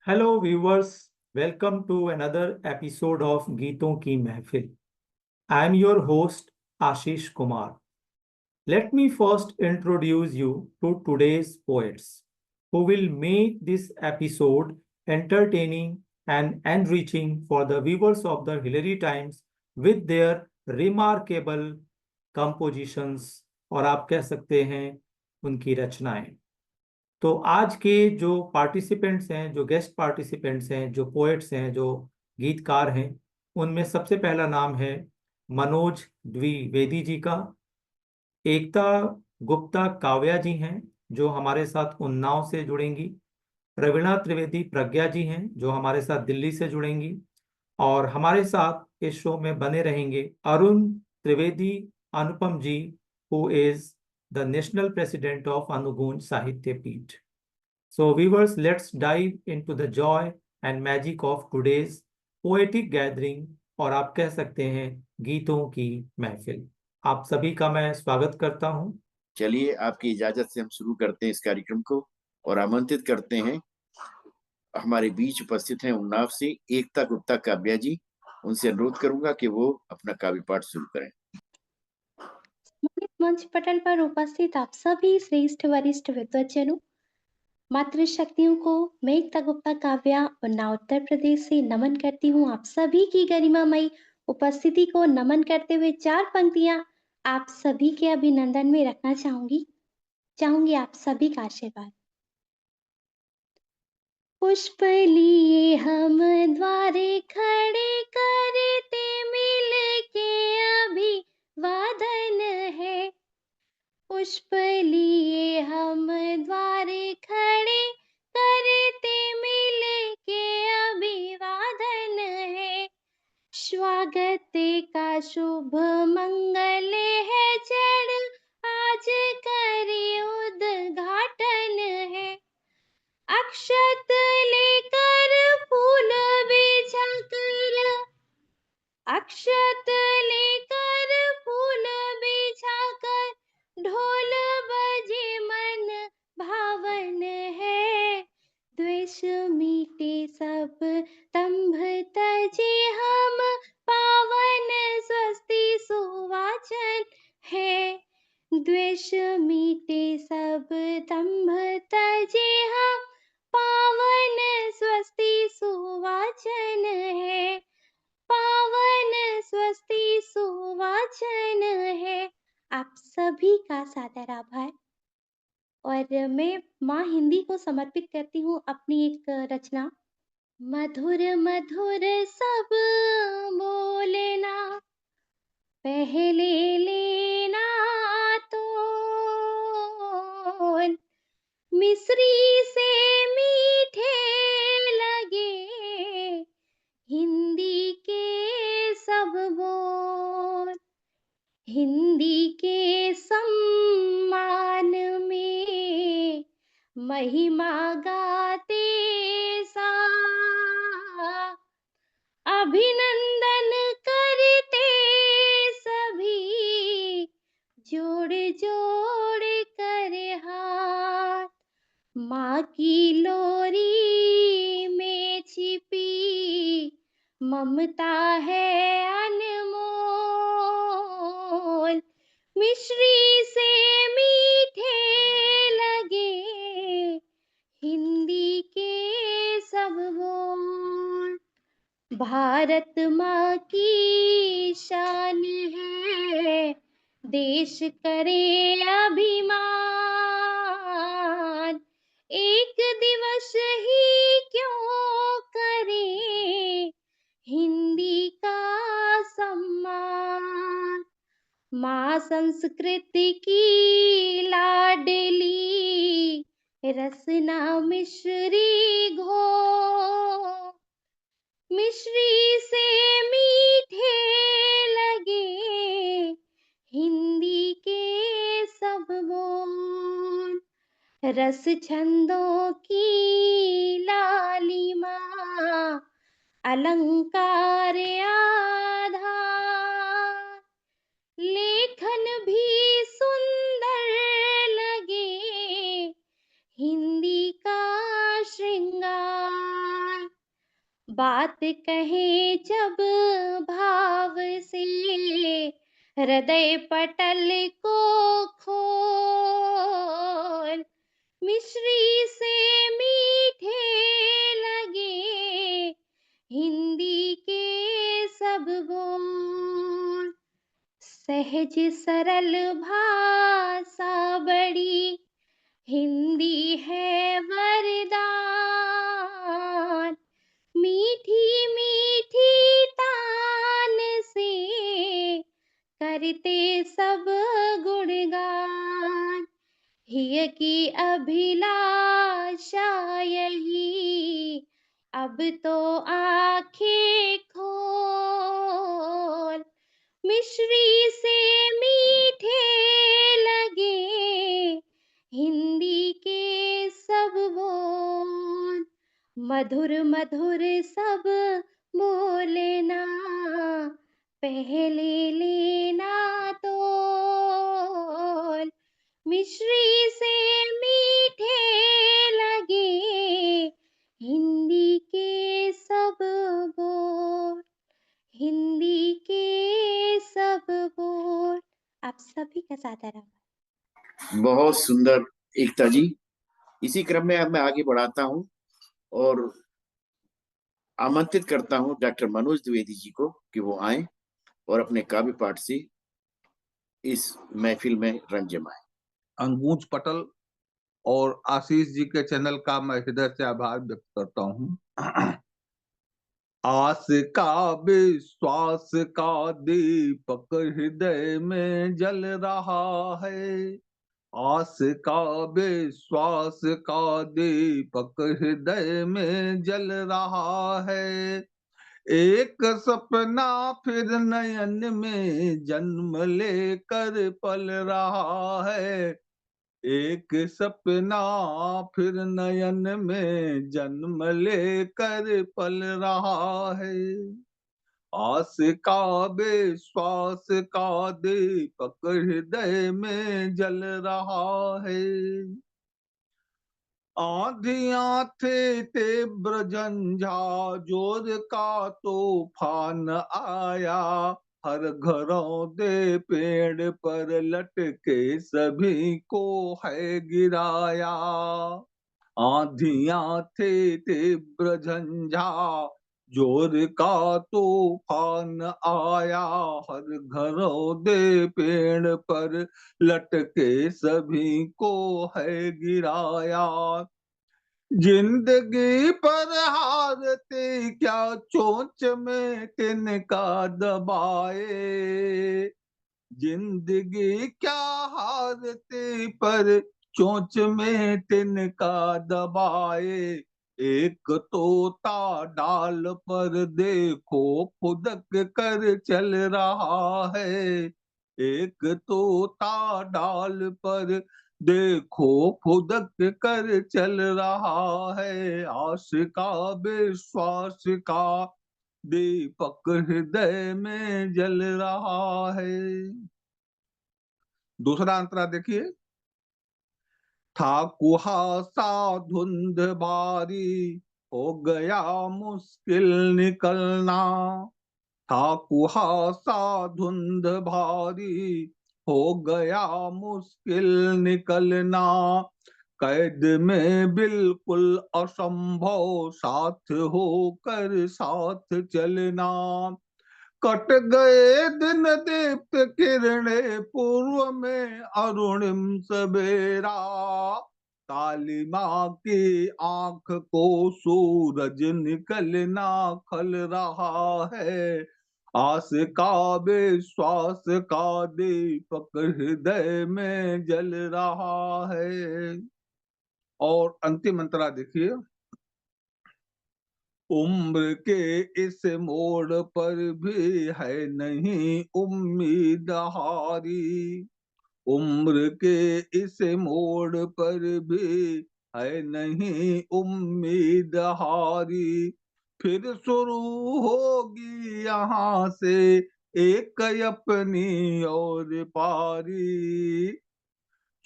Hello viewers, welcome to another episode of गीतों की महफिल. I am your host Ashish Kumar. Let me first introduce you to today's poets who will make this episode entertaining and enriching for the viewers of the Hillary Times with their remarkable compositions और आप कह सकते हैं उनकी रचनाएं. तो आज के जो पार्टिसिपेंट्स हैं, जो गेस्ट पार्टिसिपेंट्स हैं, जो पोएट्स हैं, जो गीतकार हैं, उनमें सबसे पहला नाम है मनोज द्विवेदी जी का. एकता गुप्ता काव्या जी हैं जो हमारे साथ उन्नाव से जुड़ेंगी. प्रवीणा त्रिवेदी प्रज्ञा जी हैं जो हमारे साथ दिल्ली से जुड़ेंगी. और हमारे साथ इस शो में बने रहेंगे Arun Trivedi Anupam ji, who is the national president of Anugunj Sahitya Peeth. So, viewers, let's dive into the joy and magic of today's poetic gathering और आप कह सकते हैं गीतों की महफिल. आप सभी का मैं स्वागत करता हूं. चलिए आपकी इजाजत से हम शुरू करते हैं इस कार्यक्रम को और आमंत्रित करते हैं हमारे बीच उपस्थित हैं उन्नाव से एकता गुप्ता काव्या जी. उनसे अनुरोध करूंगा कि वो अपना काव्य पाठ शुरू करें. मंच पटल पर उपस्थित आप सभी श्रेष्ठ वरिष्ठ विद्वजनों, मातृशक्तियों को मैं एकता गुप्ता काव्या उन्नाव उत्तर प्रदेश से नमन करती हूँ. आप सभी की गरिमामयी उपस्थिति को नमन करते हुए चार पंक्तियां आप सभी के अभिनंदन में रखना चाहूंगी आप सभी का आशीर्वाद. पुष्प लिए हम द्वारे खड़े करते मिल के अभिवादन है. पुष्प लिए हम द्वारे खड़े करते मिल के अभिवादन है. स्वागत का शुभ मंगल है चढ़ आज करे उद्घाटन है. अक्षत लेकर फूल बिछाकर अक्षत लेकर फूल बिछाकर ढोल बजे मन भावन है. द्वेष मीटे सब तंभ तजे हम पावन स्वस्ति सुवाचन है. द्वेष मीटे सब तंभ तजे हम पावन स्वस्ति सुवाचन है. पावन स्वस्ति सुवाचन है. आप सभी का सादर आभार. और मैं माँ हिंदी को समर्पित करती हूँ अपनी एक रचना. मधुर मधुर सब बोलना पहले लेना तोल. मिस्री से मीठे लगे हिंदी के सब बोल. हिंदी के सम्मान में महिमा गाते सा अभिनंदन करते सभी जोड़ जोड़ कर हाथ. माँ की लोरी में छिपी ममता है अनमोल. मिश्री से मीठे लगे हिंदी के सब बोल. भारत माँ की शान है देश करे अभिमान. एक दिवस ही क्यों करे हिंदी का सम्मान. माँ संस्कृति की लाडली रसना मिश्री घोल. मिश्री से मीठे लगे हिंदी के सब बोल. रस छंदों की लालिमा अलंकार आधार. लेखन भी सुंदर लगे हिंदी का श्रृंगार. बात कहे जब भाव से, हृदय पटल को खोल। मिश्री से मीठे लगे हिंदी के सब बोल। सहज सरल भाषा बड़ी, हिंदी है वरदान। मीठी मीठी तान से करते सब गुणगान। हिय की अभिलाषा यही, अब तो आंखें खोल। मिश्री से मीठे लगे हिंदी के सब बोल। मधुर मधुर सब बोलना, पहले लेना तोल। मिश्री से मीठे लगे हिंदी के सब बोल। हिंदी के सब बोल। आप सभी का सादर आभार। बहुत सुंदर एकता जी। इसी क्रम में अब मैं आगे बढ़ाता हूं और आमंत्रित करता हूं डॉक्टर मनोज द्विवेदी जी को कि वो आए और अपने काव्य पाठ से इस महफिल में रंग जमाएं। अंगूज पटल और आशीष जी के चैनल का मैं हृदय से आभार व्यक्त करता हूँ। आस का विश्वास का दीपक हृदय में जल रहा है। आस का विश्वास का दीपक हृदय में जल रहा है। एक सपना फिर नयन में जन्म लेकर पल रहा है। एक सपना फिर नयन में जन्म लेकर पल रहा है। आस का विश्वास का दीपक हृदय में जल रहा है। आंधियां थे तीव्र झंझार का तूफान आया। हर घरों दे पेड़ पर लटके सभी को है गिराया। आंधियां थे तीव्र जोर का तूफान आया। हर घरों दे पेड़ पर लटके सभी को है गिराया। जिंदगी पर हारते क्या चोंच में तिनका दबाए। जिंदगी क्या हारते पर चोंच में तिनका दबाए। एक तोता डाल पर देखो फुदक कर चल रहा है। एक तोता डाल पर देखो फुदक कर चल रहा है। आस का विश्वास का दीपक हृदय में जल रहा है। दूसरा अंतरा देखिए। था कुहासा धुंध भारी, हो गया मुश्किल निकलना। था कुहासा धुंध भारी, हो गया मुश्किल निकलना। कैद में बिल्कुल असंभव साथ होकर साथ चलना। कट गए दिन दीप्त किरणे पूर्व में अरुणिम सवेरा। काली माँ की आंख को सूरज निकलना खल रहा है। आस का विश्वास का दीपक हृदय में जल रहा है। और अंतिम अंतरा देखिए। उम्र के इस मोड़ पर भी है नहीं उम्मीद हारी। उम्र के इस मोड़ पर भी है नहीं उम्मीद हारी। फिर शुरू होगी यहाँ से एक अपनी और पारी।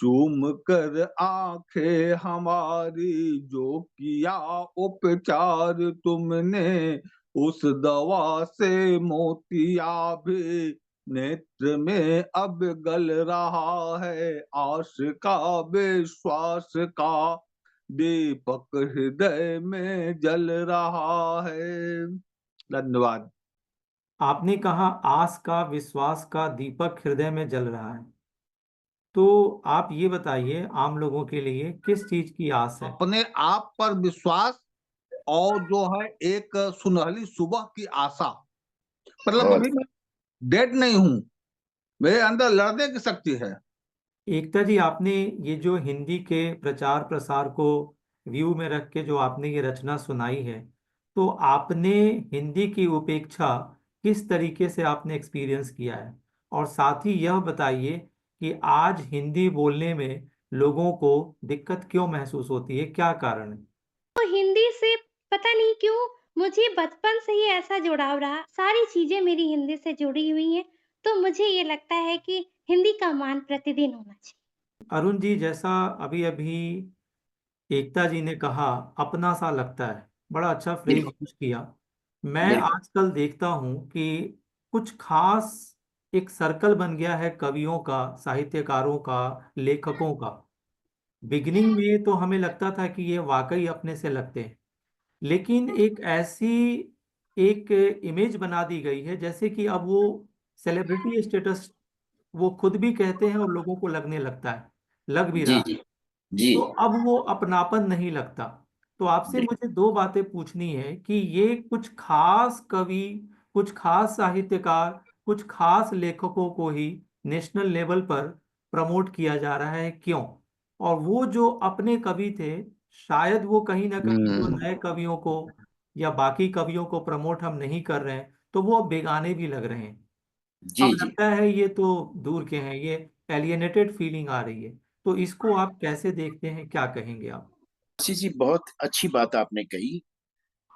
चूम कर आंखें हमारी जो किया उपचार तुमने, उस दवा से मोतिया भी नेत्र में अब गल रहा है। आश का विश्वास का दीपक हृदय में जल रहा है। धन्यवाद। आपने कहा आस का, विश्वास का दीपक हृदय में जल रहा है। तो आप ये बताइए, आम लोगों के लिए किस चीज की आस है? अपने आप पर विश्वास और जो है एक सुनहली सुबह की आशा। मतलब बहुत अभी मैं डेड नहीं हूं, मेरे अंदर लड़ने की शक्ति है। एकता जी, आपने ये जो हिंदी के प्रचार प्रसार को व्यू में रख के जो आपने ये रचना सुनाई है, तो आपने हिंदी की उपेक्षा किस तरीके से आपने एक्सपीरियंस किया है? और साथ ही यह बताइए कि आज हिंदी बोलने में लोगों को दिक्कत क्यों महसूस होती है, क्या कारण है? तो हिंदी से पता नहीं क्यों मुझे बचपन से ही ऐसा जुड़ाव रहा, सारी चीजें मेरी हिंदी से जुड़ी हुई हैं, तो मुझे ये लगता है कि हिंदी का मान प्रतिदिन होना चाहिए। अरुण जी, जैसा अभी अभी एकता जी ने कहा, अपना सा लगता है, बड़ा अच्छा फ्रेज बिल्कुल यूज किया। मैं बिल्कुल। आजकल देखता हूं कि कुछ खास एक सर्कल बन गया है कवियों का, साहित्यकारों का, लेखकों का। बिगिनिंग में तो हमें लगता था कि ये वाकई अपने से लगते हैं, लेकिन एक ऐसी एक इमेज बना दी गई है जैसे कि अब वो सेलिब्रिटी स्टेटस वो खुद भी कहते हैं और लोगों को लगने लगता है, लग भी जी रहा है। जी जी। तो अब वो अपनापन नहीं लगता। तो आपसे बिल्कुल मुझे दो बातें पूछनी है कि ये कुछ खास कवि, कुछ खास साहित्यकार, कुछ खास लेखकों को ही नेशनल लेवल पर प्रमोट किया जा रहा है, क्यों? और वो जो अपने कवि थे, शायद वो कहीं ना कहीं जो हम्म। नए कवियों को या बाकी कवियों को प्रमोट हम नहीं कर रहे हैं, तो वो अब बेगाने भी लग रहे हैं। जी अब जी। लगता है ये तो दूर के हैं, ये एलियनेटेड फीलिंग आ रही है। तो इसको आप कैसे देखते हैं, क्या कहेंगे आप? आशीष जी, बहुत अच्छी बात आपने कही।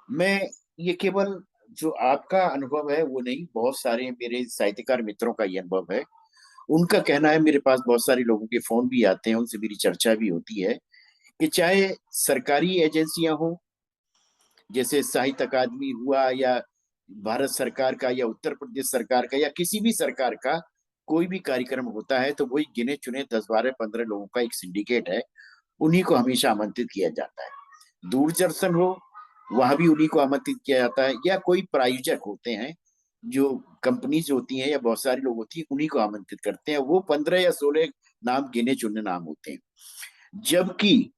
मैं ये केवल जो आपका अनुभव है वो नहीं, बहुत सारे मेरे साहित्यकार मित्रों का ये अनुभव है। उनका कहना है, मेरे पास बहुत सारे लोगों के फोन भी आते हैं, उनसे मेरी चर्चा भी होती है कि चाहे सरकारी एजेंसियां हो, जैसे साहित्य अकादमी हुआ, या भारत सरकार का, या उत्तर प्रदेश सरकार का, या किसी भी सरकार का कोई भी कार्यक्रम होता है, तो वही गिने चुने 10 12 15 लोगों का एक सिंडिकेट है, उन्हीं को हमेशा आमंत्रित किया जाता है। दूरदर्शन हो, वहां भी उन्हीं को आमंत्रित किया जाता है, या कोई प्रायोजक होते हैं, जो कंपनीज होती हैं या बहुत सारे लोग होती हैं, उन्हीं को आमंत्रित करते हैं। वो 15 या 16 नाम गिने चुने नाम होते हैं। जबकि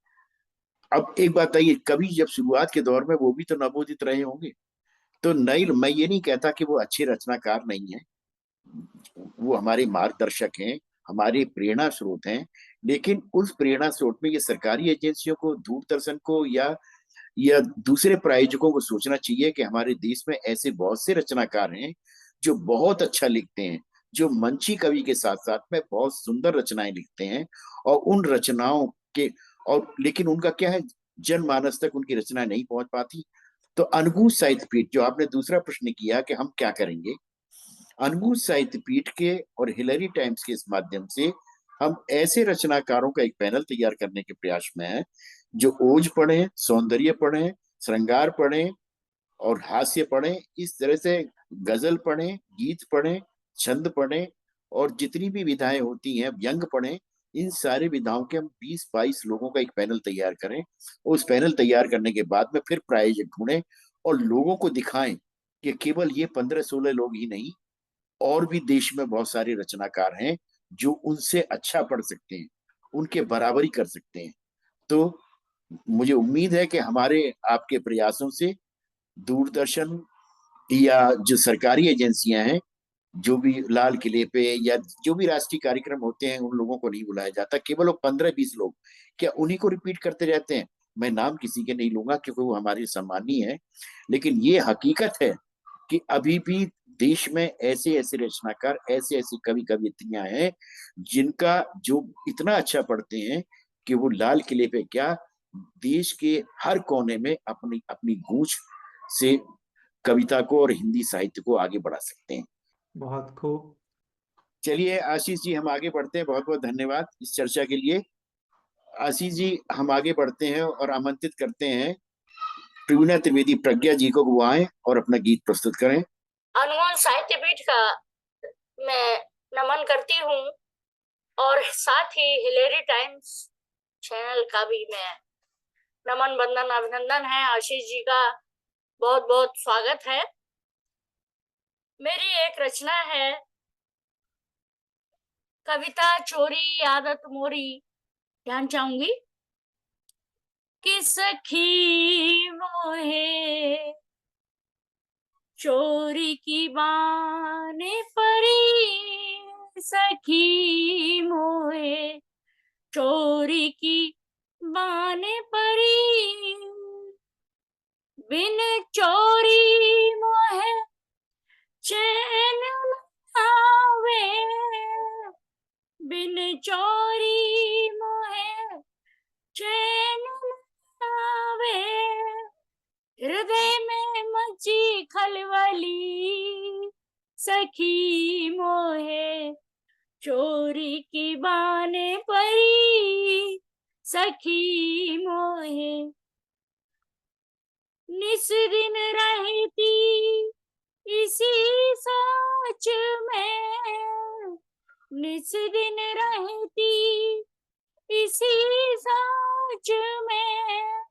अब एक बात आइए, कभी जब शुरुआत के दौर में वो भी तो नवोदित रहे होंगे। तो नई, मैं ये नहीं कहता कि वो अच्छे रचनाकार नहीं है, वो हमारे मार्गदर्शक हैं, हमारे प्रेरणा स्रोत हैं। लेकिन उस प्रेरणा स्रोत में ये सरकारी एजेंसियों को, दूरदर्शन को, या दूसरे प्रायोजकों को सोचना चाहिए कि हमारे देश में ऐसे बहुत से रचनाकार हैं जो बहुत अच्छा लिखते हैं, जो मंची कवि के साथ साथ में बहुत सुंदर रचनाएं लिखते हैं। और उन रचनाओं के, और लेकिन उनका क्या है, जनमानस तक उनकी रचना नहीं पहुंच पाती। तो अनगूंज साहित्य पीठ, जो आपने दूसरा प्रश्न किया कि हम क्या करेंगे, अनगूंज साहित्य पीठ के और हिलरी टाइम्स के इस माध्यम से हम ऐसे रचनाकारों का एक पैनल तैयार करने के प्रयास में हैं, जो ओज पढ़े, सौंदर्य पढ़े, श्रृंगार पढ़े और हास्य पढ़े। इस तरह से गजल पढ़े, गीत पढ़े, छंद पढ़े, और जितनी भी विधाएं होती हैं, व्यंग पढ़े। इन सारी विधाओं के हम 20 22 लोगों का एक पैनल तैयार करें। उस पैनल तैयार करने के बाद में फिर प्रायोजक ढूंढें और लोगों को दिखाएं कि केवल ये 15 16 लोग ही नहीं, और भी देश में बहुत सारे रचनाकार हैं जो उनसे अच्छा पढ़ सकते हैं, उनके बराबरी कर सकते हैं। तो मुझे उम्मीद है कि हमारे आपके प्रयासों से दूरदर्शन या जो सरकारी एजेंसियां हैं, जो भी लाल किले पे या जो भी राष्ट्रीय कार्यक्रम होते हैं, उन लोगों को नहीं बुलाया जाता, केवल वो 15 20 लोग, क्या उन्हीं को रिपीट करते रहते हैं? मैं नाम किसी के नहीं लूंगा क्योंकि वो हमारे सम्मानीय है, लेकिन ये हकीकत है कि अभी भी देश में ऐसे ऐसे रचनाकार, ऐसे ऐसी कवि कवियत्रियां हैं जिनका, जो इतना अच्छा पढ़ते हैं कि वो लाल किले पे क्या, देश के हर कोने में अपनी अपनी गूंज से कविता को और हिंदी साहित्य को आगे बढ़ा सकते हैं। बहुत खूब। चलिए आशीष जी, हम आगे बढ़ते हैं। बहुत बहुत धन्यवाद इस चर्चा के लिए। आशीष जी, हम आगे बढ़ते हैं और आमंत्रित करते हैं प्रवीणा त्रिवेदी प्रज्ञा जी को, वो आए और अपना गीत प्रस्तुत करें। अनमोल साहित्य पीठ का मैं नमन करती हूँ और साथ ही हिलेरी टाइम्स चैनल का भी मैं नमन बंदन अभिनंदन है। आशीष जी का बहुत बहुत स्वागत है। मेरी एक रचना है, कविता चोरी आदत मोरी। ध्यान चाहूंगी कि सखी मोहे चोरी की बाने परी, सखी मोहे चोरी की बाने परी, बिन चोरी मोहे चैन न आवे, बिन चोरी मोहे चैन न आवे, हृदय में मची खलबली, सखी मोहे चोरी की बाने परी, सखी मोहे। निस दिन रहती इसी सोच में, निस दिन रहती इसी सोच में,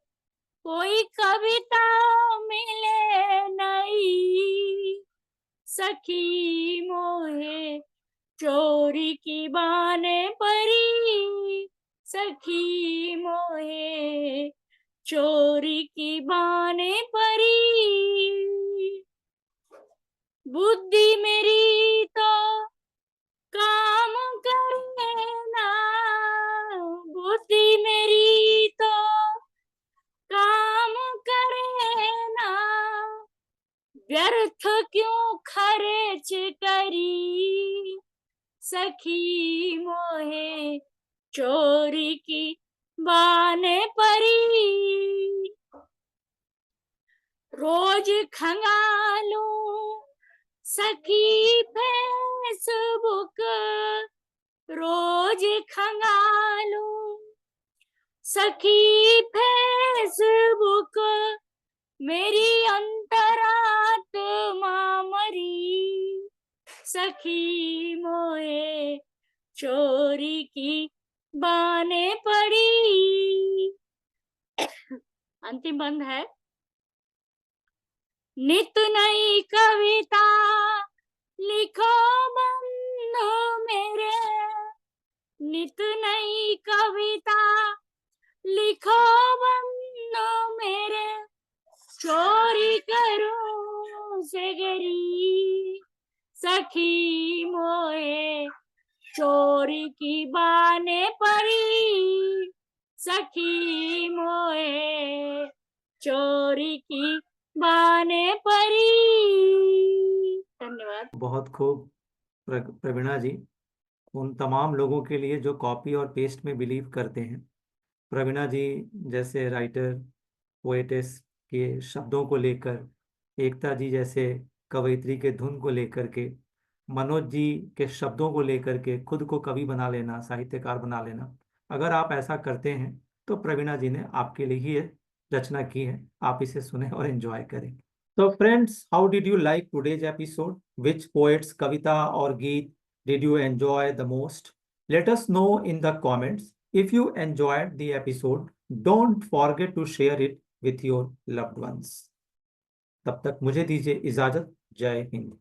कोई कविता मिले नहीं, सखी मोहे चोरी की बाने परी, सखी मोहे चोरी की बाने परी। बुद्धि मेरी तो काम करे ना, बुद्धि मेरी तो काम करे ना, व्यर्थ क्यों खर्च करी, सखी मोहे चोरी की बाने परी। रोज खंगालू सखी फेसबुक, रोज खंगालू सखी फेसबुक, मेरी अंतरात्मा मरी, सखी मोहे चोरी की बाने पड़ी। अंतिम बंद है। नित नई कविता लिखो बंधु मेरे, नित नई कविता लिखो बंधु मेरे, चोरी करूं से गरी, सखी मोहे चोरी की बाने परी, सखी मोहे चोरी की बाने परी। धन्यवाद। बहुत खूब प्रवीणा जी। उन तमाम लोगों के लिए जो कॉपी और पेस्ट में बिलीव करते हैं, प्रवीणा जी जैसे राइटर पोएटेस के शब्दों को लेकर, एकता जी जैसे कवयित्री के धुन को लेकर के, मनोज जी के शब्दों को लेकर के खुद को कवि बना लेना, साहित्यकार बना लेना, अगर आप ऐसा करते हैं तो प्रवीणा जी ने आपके लिए ही ये रचना की है। आप इसे सुने और एंजॉय करें। तो friends, how did you like today's episode? Which poets, कविता और गीत did you enjoy the most? Let us know in the comments. If you enjoyed the episode, don't forget to share it with your loved ones. तब तक मुझे दीजिए इजाजत। जय हिंद।